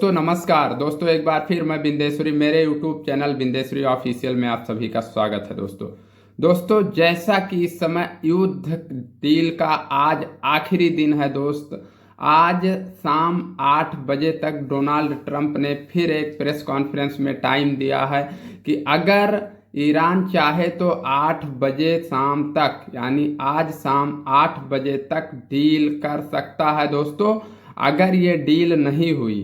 दोस्तों नमस्कार। दोस्तों एक बार फिर मैं बिंदेश्वरी, मेरे यूट्यूब चैनल बिंदेश्वरी ऑफिशियल में आप सभी का स्वागत है। दोस्तों जैसा कि इस समय युद्ध डील का आज आखिरी दिन है आज शाम 8 बजे तक डोनाल्ड ट्रंप ने फिर एक प्रेस कॉन्फ्रेंस में टाइम दिया है कि अगर ईरान चाहे तो 8 बजे शाम तक, यानी आज शाम 8 बजे तक डील कर सकता है। दोस्तों अगर ये डील नहीं हुई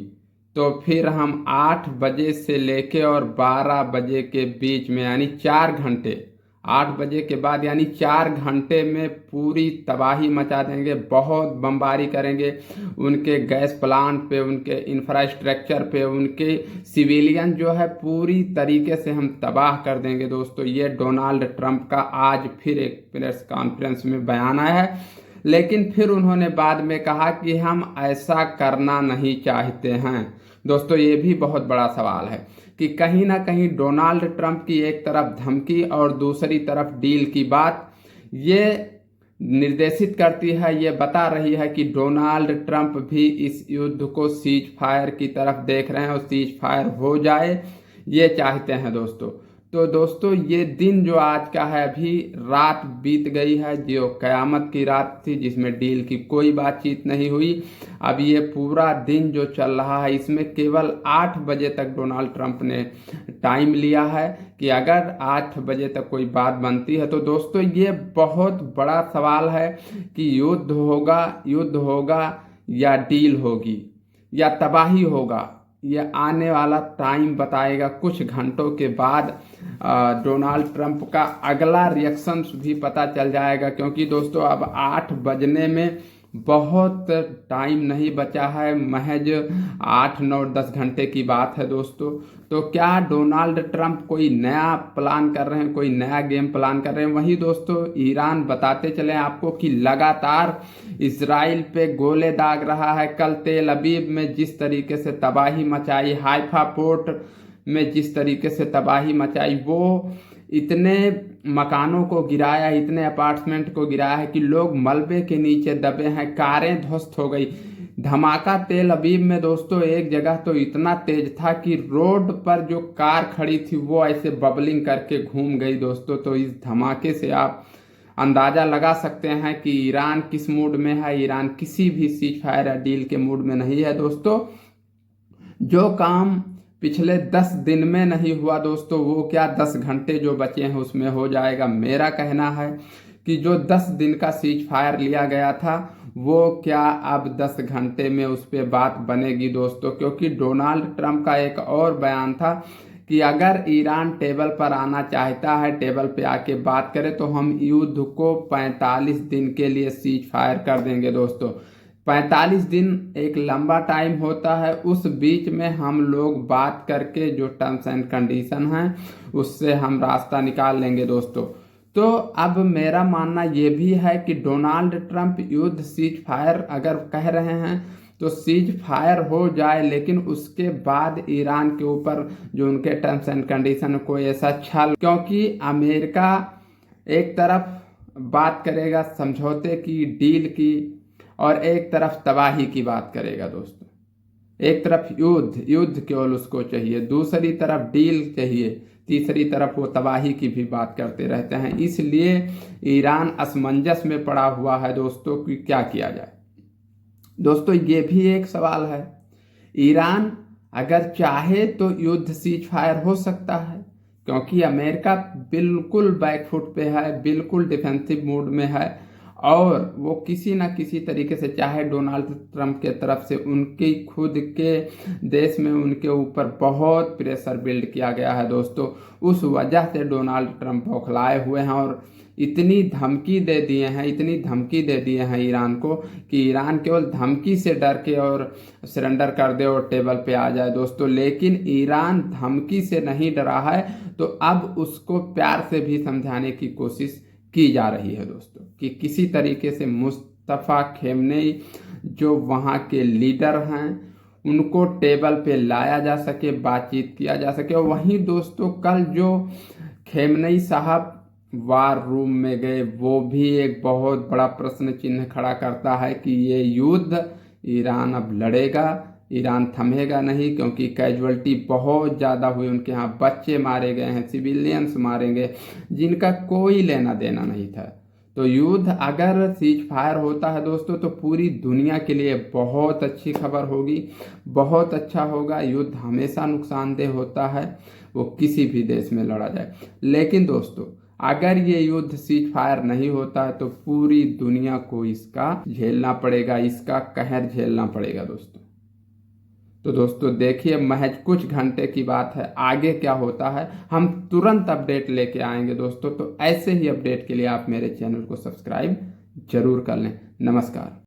तो फिर हम 8 बजे से लेके और 12 बजे के बीच में, यानी 4 घंटे, 8 बजे के बाद यानी 4 घंटे में पूरी तबाही मचा देंगे। बहुत बमबारी करेंगे उनके गैस प्लांट पे, उनके इंफ्रास्ट्रक्चर पे, उनके सिविलियन जो है पूरी तरीके से हम तबाह कर देंगे। दोस्तों ये डोनाल्ड ट्रंप का आज फिर एक प्रेस कॉन्फ्रेंस में बयान आया है, लेकिन फिर उन्होंने बाद में कहा कि हम ऐसा करना नहीं चाहते हैं। दोस्तों ये भी बहुत बड़ा सवाल है कि कहीं ना कहीं डोनाल्ड ट्रंप की एक तरफ धमकी और दूसरी तरफ डील की बात ये निर्देशित करती है, ये बता रही है कि डोनाल्ड ट्रंप भी इस युद्ध को सीज फायर की तरफ देख रहे हैं और सीज फायर हो जाए ये चाहते हैं। दोस्तों ये दिन जो आज का है, अभी रात बीत गई है जो कयामत की रात थी, जिसमें डील की कोई बातचीत नहीं हुई। अब ये पूरा दिन जो चल रहा है इसमें केवल 8 बजे तक डोनाल्ड ट्रंप ने टाइम लिया है कि अगर 8 बजे तक कोई बात बनती है तो दोस्तों ये बहुत बड़ा सवाल है कि युद्ध होगा या डील होगी या तबाही होगा। यह आने वाला टाइम बताएगा। कुछ घंटों के बाद डोनाल्ड ट्रंप का अगला रिएक्शन भी पता चल जाएगा, क्योंकि दोस्तों अब 8 बजने में बहुत टाइम नहीं बचा है, महज 8, 9, 10 घंटे की बात है। दोस्तों तो क्या डोनाल्ड ट्रंप कोई नया प्लान कर रहे हैं, कोई नया गेम प्लान कर रहे हैं? वहीं दोस्तों ईरान बताते चले आपको कि लगातार इजराइल पे गोले दाग रहा है। कल तेल अवीव में जिस तरीके से तबाही मचाई, हाइफा पोर्ट में जिस तरीके से तबाही मचाई, वो इतने मकानों को गिराया, इतने अपार्टमेंट को गिराया है कि लोग मलबे के नीचे दबे हैं, कारें ध्वस्त हो गई। धमाका तेल अवीव में दोस्तों एक जगह तो इतना तेज था कि रोड पर जो कार खड़ी थी वो ऐसे बबलिंग करके घूम गई। दोस्तों तो इस धमाके से आप अंदाजा लगा सकते हैं कि ईरान किस मूड में है। ईरान किसी भी सीज फायर या डील के मूड में नहीं है। दोस्तों जो काम पिछले 10 दिन में नहीं हुआ दोस्तों, वो क्या 10 घंटे जो बचे हैं उसमें हो जाएगा। मेरा कहना है कि जो 10 दिन का सीज फायर लिया गया था वो क्या अब 10 घंटे में उस पर बात बनेगी दोस्तों, क्योंकि डोनाल्ड ट्रंप का एक और बयान था कि अगर ईरान टेबल पर आना चाहता है, टेबल पे आके बात करे तो हम युद्ध को 45 दिन के लिए सीज फायर कर देंगे। दोस्तों 45 दिन एक लंबा टाइम होता है, उस बीच में हम लोग बात करके जो टर्म्स एंड कंडीशन हैं उससे हम रास्ता निकाल लेंगे। दोस्तों तो अब मेरा मानना ये भी है कि डोनाल्ड ट्रंप युद्ध सीज फायर अगर कह रहे हैं तो सीज फायर हो जाए, लेकिन उसके बाद ईरान के ऊपर जो उनके टर्म्स एंड कंडीशन कोई ऐसा छल, क्योंकि अमेरिका एक तरफ बात करेगा समझौते की, डील की, और एक तरफ तबाही की बात करेगा। दोस्तों एक तरफ युद्ध केवल उसको चाहिए, दूसरी तरफ डील चाहिए, तीसरी तरफ वो तबाही की भी बात करते रहते हैं। इसलिए ईरान असमंजस में पड़ा हुआ है दोस्तों कि क्या किया जाए। दोस्तों ये भी एक सवाल है, ईरान अगर चाहे तो युद्ध सीज फायर हो सकता है, क्योंकि अमेरिका बिल्कुल बैकफुट पे है, बिल्कुल डिफेंसिव मूड में है, और वो किसी ना किसी तरीके से, चाहे डोनाल्ड ट्रंप के तरफ से उनके खुद के देश में उनके ऊपर बहुत प्रेशर बिल्ड किया गया है दोस्तों, उस वजह से डोनाल्ड ट्रंप बौखलाए हुए हैं और इतनी धमकी दे दिए हैं ईरान को कि ईरान केवल धमकी से डर के और सरेंडर कर दे और टेबल पे आ जाए। दोस्तों लेकिन ईरान धमकी से नहीं डरा है, तो अब उसको प्यार से भी समझाने की कोशिश की जा रही है दोस्तों कि किसी तरीके से मुस्तफा खेमनेई जो वहाँ के लीडर हैं उनको टेबल पे लाया जा सके, बातचीत किया जा सके। और वहीं दोस्तों कल जो खेमनेई साहब वार रूम में गए, वो भी एक बहुत बड़ा प्रश्न चिन्ह खड़ा करता है कि ये युद्ध ईरान अब लड़ेगा ईरान थमेगा नहीं, क्योंकि कैजुअल्टी बहुत ज़्यादा हुई, उनके यहाँ बच्चे मारे गए हैं, सिविलियंस मारे गए जिनका कोई लेना देना नहीं था। तो युद्ध अगर सीज फायर होता है दोस्तों तो पूरी दुनिया के लिए बहुत अच्छी खबर होगी, बहुत अच्छा होगा। युद्ध हमेशा नुकसानदेह होता है, वो किसी भी देश में लड़ा जाए। लेकिन दोस्तों अगर ये युद्ध सीज फायर नहीं होता है तो पूरी दुनिया को इसका झेलना पड़ेगा, इसका कहर झेलना पड़ेगा दोस्तों। तो दोस्तों देखिए, महज कुछ घंटे की बात है, आगे क्या होता है हम तुरंत अपडेट लेके आएंगे दोस्तों। तो ऐसे ही अपडेट के लिए आप मेरे चैनल को सब्सक्राइब जरूर कर लें। नमस्कार।